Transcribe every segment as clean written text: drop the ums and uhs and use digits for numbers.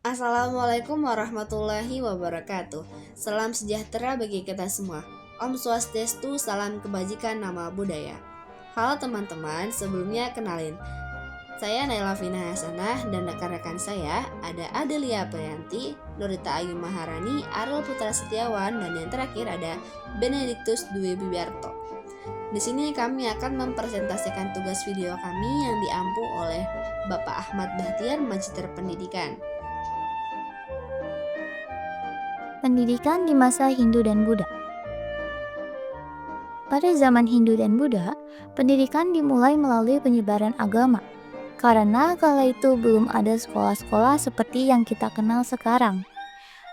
Assalamualaikum warahmatullahi wabarakatuh. Salam sejahtera bagi kita semua. Om Swastiastu, salam kebajikan, nama budaya. Halo teman-teman, sebelumnya kenalin. Saya Naila Vina Hasanah dan rekan-rekan saya ada Adelia Prianti, Nurita Ayu Maharani, Ariel Putra Setiawan, dan yang terakhir ada Benediktus Dwi Bibiarto. Di sini kami akan mempresentasikan tugas video kami yang diampu oleh Bapak Ahmad Bahtiar, Magister Pendidikan. Pendidikan di masa Hindu dan Buddha. Pada zaman Hindu dan Buddha, pendidikan dimulai melalui penyebaran agama. Karena kala itu belum ada sekolah-sekolah seperti yang kita kenal sekarang.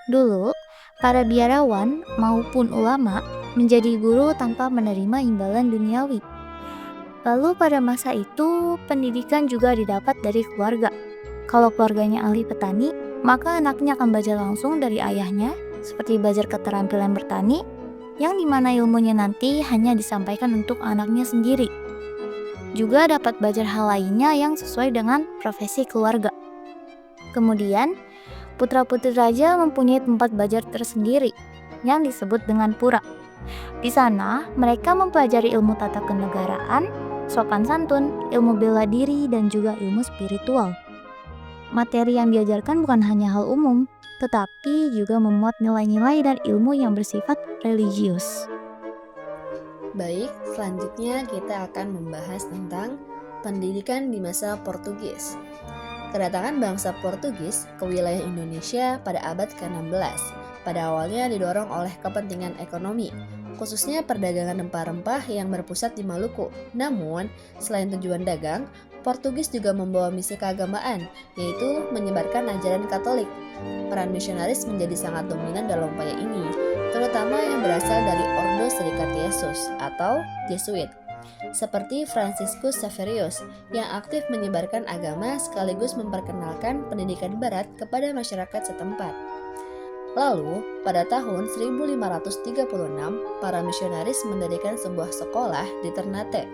Dulu, para biarawan maupun ulama menjadi guru tanpa menerima imbalan duniawi. Lalu pada masa itu, pendidikan juga didapat dari keluarga. Kalau keluarganya ahli petani, maka anaknya akan belajar langsung dari ayahnya, seperti belajar keterampilan bertani, yang dimana ilmunya nanti hanya disampaikan untuk anaknya sendiri. Juga dapat belajar hal lainnya yang sesuai dengan profesi keluarga. Kemudian, putra-putri raja mempunyai tempat belajar tersendiri, yang disebut dengan pura. Di sana, mereka mempelajari ilmu tata kenegaraan, sopan santun, ilmu bela diri, dan juga ilmu spiritual. Materi yang diajarkan bukan hanya hal umum, tetapi juga memuat nilai-nilai dan ilmu yang bersifat religius. Baik, selanjutnya kita akan membahas tentang pendidikan di masa Portugis. Kedatangan bangsa Portugis ke wilayah Indonesia pada abad ke-16 pada awalnya didorong oleh kepentingan ekonomi, khususnya perdagangan rempah-rempah yang berpusat di Maluku. Namun, selain tujuan dagang, Portugis juga membawa misi keagamaan, yaitu menyebarkan ajaran Katolik. Peran misionaris menjadi sangat dominan dalam upaya ini, terutama yang berasal dari Ordo Serikat Yesus atau Jesuit, seperti Franciscus Xaverius yang aktif menyebarkan agama sekaligus memperkenalkan pendidikan barat kepada masyarakat setempat. Lalu, pada tahun 1536, para misionaris mendirikan sebuah sekolah di Ternate,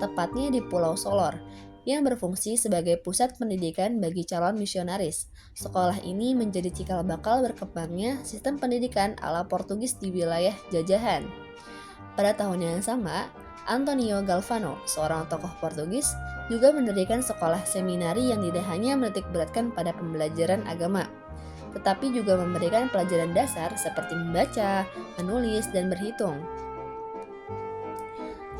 tepatnya di Pulau Solor, yang berfungsi sebagai pusat pendidikan bagi calon misionaris. Sekolah ini menjadi cikal bakal berkembangnya sistem pendidikan ala Portugis di wilayah jajahan. Pada tahun yang sama, Antonio Galvano, seorang tokoh Portugis, juga mendirikan sekolah seminari yang tidak hanya menitik beratkan pada pembelajaran agama, tetapi juga memberikan pelajaran dasar seperti membaca, menulis, dan berhitung.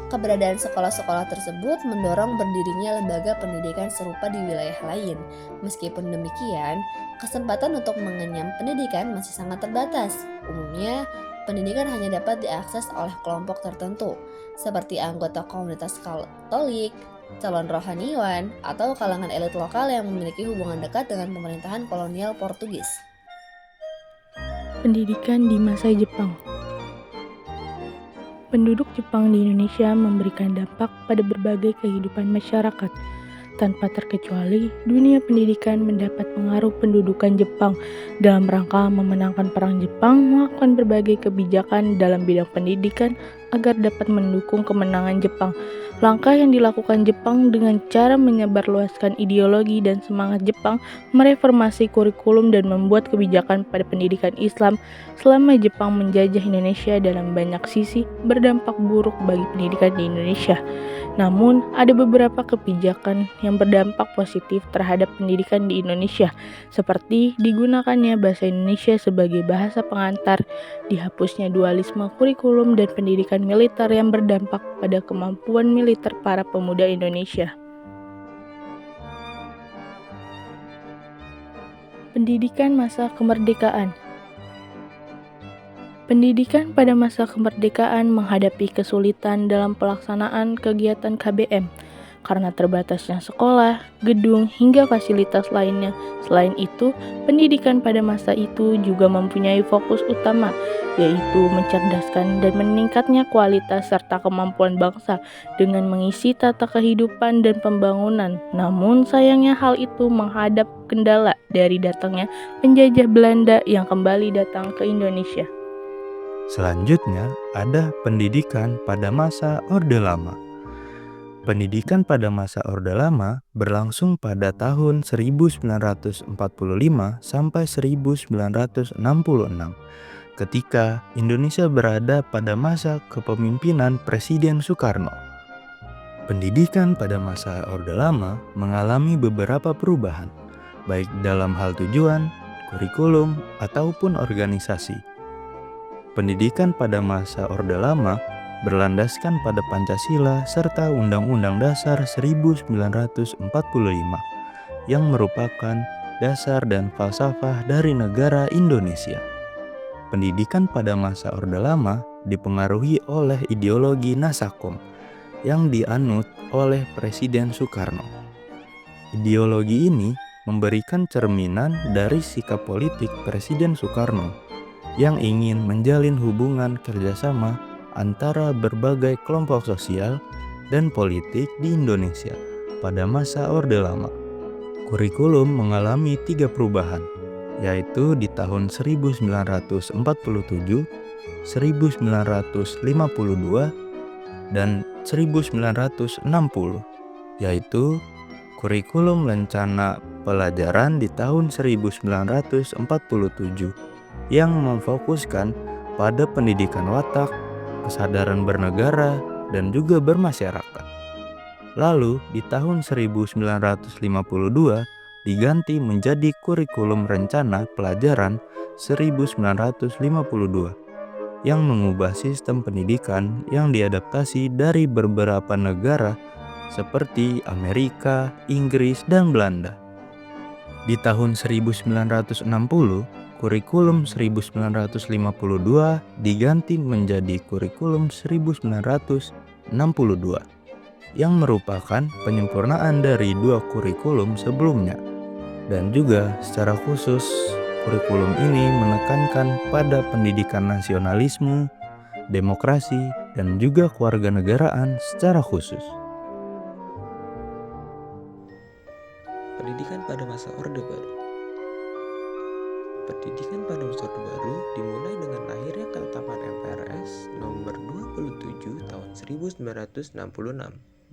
Keberadaan sekolah-sekolah tersebut mendorong berdirinya lembaga pendidikan serupa di wilayah lain. Meskipun demikian, kesempatan untuk mengenyam pendidikan masih sangat terbatas. Umumnya, pendidikan hanya dapat diakses oleh kelompok tertentu, seperti anggota komunitas Katolik, calon rohaniwan, atau kalangan elit lokal yang memiliki hubungan dekat dengan pemerintahan kolonial Portugis. Pendidikan di masa Jepang. Penduduk Jepang di Indonesia memberikan dampak pada berbagai kehidupan masyarakat. Tanpa terkecuali, dunia pendidikan mendapat pengaruh pendudukan Jepang dalam rangka memenangkan perang Jepang, melakukan berbagai kebijakan dalam bidang pendidikan agar dapat mendukung kemenangan Jepang. Langkah yang dilakukan Jepang dengan cara menyebarluaskan ideologi dan semangat Jepang, mereformasi kurikulum dan membuat kebijakan pada pendidikan Islam selama Jepang menjajah Indonesia dalam banyak sisi berdampak buruk bagi pendidikan di Indonesia. Namun, ada beberapa kebijakan yang berdampak positif terhadap pendidikan di Indonesia, seperti digunakannya bahasa Indonesia sebagai bahasa pengantar, dihapusnya dualisme kurikulum dan pendidikan militer yang berdampak pada kemampuan militer para pemuda Indonesia. Pendidikan masa kemerdekaan. Pendidikan pada masa kemerdekaan menghadapi kesulitan dalam pelaksanaan kegiatan KBM karena terbatasnya sekolah, gedung, hingga fasilitas lainnya. Selain itu, pendidikan pada masa itu juga mempunyai fokus utama, yaitu mencerdaskan dan meningkatnya kualitas serta kemampuan bangsa dengan mengisi tata kehidupan dan pembangunan. Namun sayangnya hal itu menghadap kendala dari datangnya penjajah Belanda yang kembali datang ke Indonesia. Selanjutnya ada pendidikan pada masa Orde Lama. Pendidikan pada masa Orde Lama berlangsung pada tahun 1945 sampai 1966 ketika Indonesia berada pada masa kepemimpinan Presiden Soekarno. Pendidikan pada masa Orde Lama mengalami beberapa perubahan, baik dalam hal tujuan, kurikulum, ataupun organisasi. Pendidikan pada masa Orde Lama berlandaskan pada Pancasila serta Undang-Undang Dasar 1945 yang merupakan dasar dan falsafah dari negara Indonesia. Pendidikan pada masa Orde Lama dipengaruhi oleh ideologi Nasakom yang dianut oleh Presiden Soekarno. Ideologi ini memberikan cerminan dari sikap politik Presiden Soekarno yang ingin menjalin hubungan kerjasama antara berbagai kelompok sosial dan politik di Indonesia pada masa Orde Lama. Kurikulum mengalami 3 perubahan, yaitu di tahun 1947, 1952, dan 1960, yaitu kurikulum rencana pelajaran di tahun 1947 yang memfokuskan pada pendidikan watak, kesadaran bernegara, dan juga bermasyarakat. Lalu di tahun 1952 diganti menjadi kurikulum rencana pelajaran 1952 yang mengubah sistem pendidikan yang diadaptasi dari beberapa negara seperti Amerika, Inggris, dan Belanda. Di tahun 1960, kurikulum 1952 diganti menjadi kurikulum 1962 yang merupakan penyempurnaan dari 2 kurikulum sebelumnya. Dan juga secara khusus kurikulum ini menekankan pada pendidikan nasionalisme, demokrasi, dan juga kewarganegaraan secara khusus. Pendidikan pada masa Orde Baru. Pendidikan pada masa Orde Baru dimulai dengan lahirnya Ketetapan MPRS nomor 27 tahun 1966,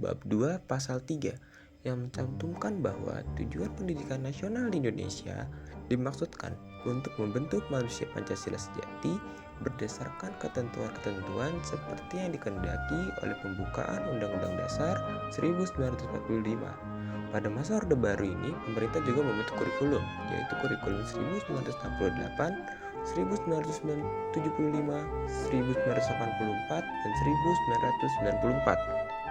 bab 2 pasal 3 yang mencantumkan bahwa tujuan pendidikan nasional di Indonesia dimaksudkan untuk membentuk manusia Pancasila sejati berdasarkan ketentuan-ketentuan seperti yang dikehendaki oleh pembukaan Undang-Undang Dasar 1945. Pada masa Orde Baru ini, pemerintah juga membentuk kurikulum, yaitu kurikulum 1968, 1975, 1984, dan 1994.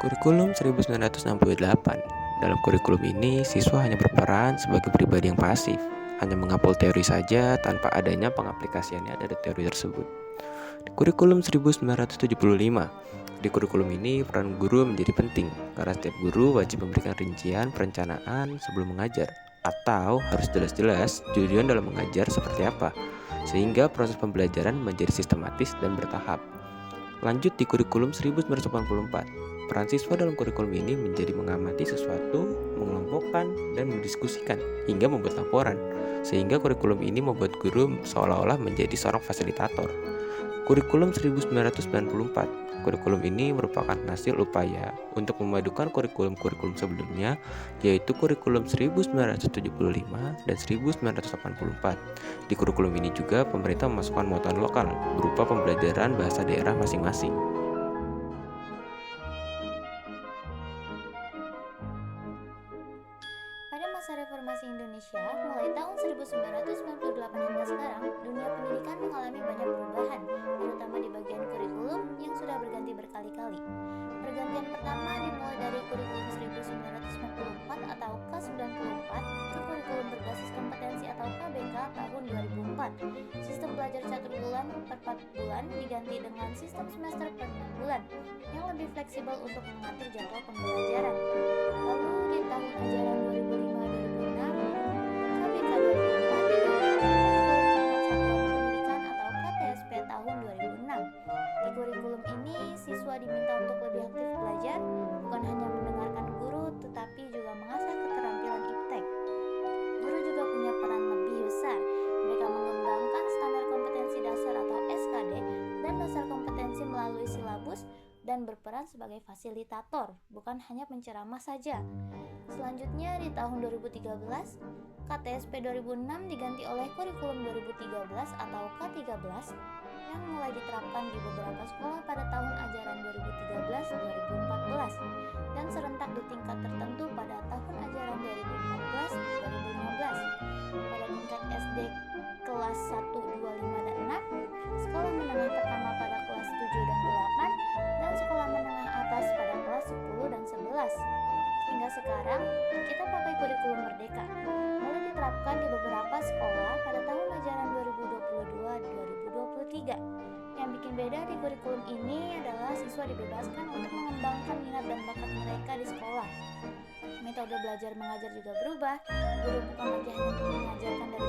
Kurikulum 1968. Dalam kurikulum ini, siswa hanya berperan sebagai pribadi yang pasif, hanya menghafal teori saja tanpa adanya pengaplikasiannya dari teori tersebut. Di kurikulum 1975, di kurikulum ini peran guru menjadi penting karena setiap guru wajib memberikan rincian perencanaan sebelum mengajar, atau harus jelas-jelas tujuan dalam mengajar seperti apa, sehingga proses pembelajaran menjadi sistematis dan bertahap. Lanjut di kurikulum 1984, peran siswa dalam kurikulum ini menjadi mengamati sesuatu, mengelompokkan, dan mendiskusikan, hingga membuat laporan, sehingga kurikulum ini membuat guru seolah-olah menjadi seorang fasilitator. Kurikulum 1994. Kurikulum ini merupakan hasil upaya untuk memadukan kurikulum-kurikulum sebelumnya, yaitu kurikulum 1975 dan 1984. Di kurikulum ini juga pemerintah memasukkan muatan lokal berupa pembelajaran bahasa daerah masing-masing. Pada masa reformasi Indonesia, mulai tahun 1998 hingga sekarang, dunia pendidikan mengalami banyak perubahan, terutama di bagian kurikulum yang sudah berganti berkali-kali. Pergantian pertama dimulai dari kurikulum 1994 atau K94 ke kurikulum berbasis kompetensi atau KBK tahun 2004. Sistem belajar catur bulan per 4 bulan diganti dengan sistem semester per 6 bulan yang lebih fleksibel untuk mengatur jadwal pembelajaran. Lalu di tahun ajaran 2005-2006, KBK 2004 diganti dengan kurikulum satuan pendidikan atau KTSP tahun 2006. Di kurikulum ini, siswa diminta untuk lebih aktif belajar, bukan hanya mendengarkan guru, tetapi juga mengasah keterampilan iptek. Guru juga punya peran lebih besar. Mereka mengembangkan standar kompetensi dasar atau SKD dan dasar kompetensi melalui silabus dan berperan sebagai fasilitator, bukan hanya penceramah saja. Selanjutnya di tahun 2013, KTSP 2006 diganti oleh kurikulum 2013 atau K13 yang mulai diterapkan di beberapa sekolah pada tahun ajaran 2013-2014 dan serentak di tingkat tertentu pada tahun ajaran 2014-2015. Pada tingkat SD kelas 1, 2, 5, dan 6, sekolah menengah pertama pada kelas 7 dan 8, dan sekolah menengah atas pada kelas 10 dan 11. Hingga sekarang, kita pakai kurikulum Merdeka, mulai diterapkan di beberapa sekolah pada tahun ajaran 2022-2023. Yang bikin beda di kurikulum ini adalah siswa dibebaskan untuk mengembangkan minat dan bakat mereka di sekolah. Metode belajar mengajar juga berubah, guru bukan lagi hanya mengajarkan dari